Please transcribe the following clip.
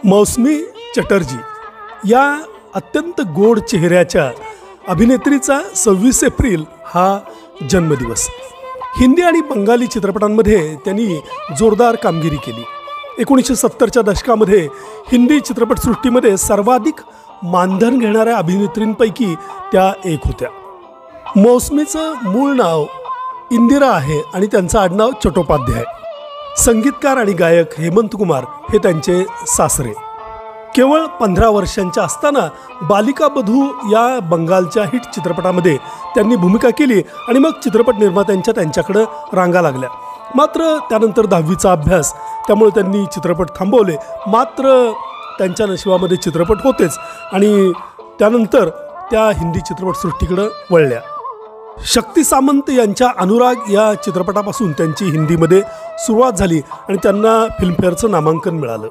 मौसमी चटर्जी या अत्यंत गोड चेहऱ्याच्या अभिनेत्रीचा 26 एप्रिल हा जन्मदिवस। हिंदी आणि बंगाली चित्रपटांमध्ये त्यांनी जोरदार कामगिरी केली। 1970च्या दशकामध्ये हिंदी चित्रपटसृष्टीमध्ये सर्वाधिक मानधन घेणाऱ्या अभिनेत्रींपैकी त्या एक होत्या। मौसमीचं मूळ नाव इंदिरा आहे आणि त्यांचं आडनाव चट्टोपाध्याय। संगीतकार आणि गायक हेमंत कुमार हे त्यांचे सासरे। केवळ 15 वर्षांच्या असताना बालिका बधू या बंगालच्या हिट चित्रपटामध्ये त्यांनी भूमिका केली आणि मग चित्रपट निर्मात्यांच्या त्यांच्याकडे रांगा लागल्या। मात्र त्यानंतर 10वीचा अभ्यास, त्यामुळे त्यांनी चित्रपट थांबवले। मात्र त्यांच्या नशिबामध्ये चित्रपट होतेच आणि त्यानंतर त्या हिंदी चित्रपटसृष्टीकडे वळल्या। शक्ती सामंत यांच्या अनुराग या चित्रपटापासून त्यांची हिंदीमध्ये सुरुवात झाली आणि त्यांना फिल्मफेअरचं नामांकन मिळालं।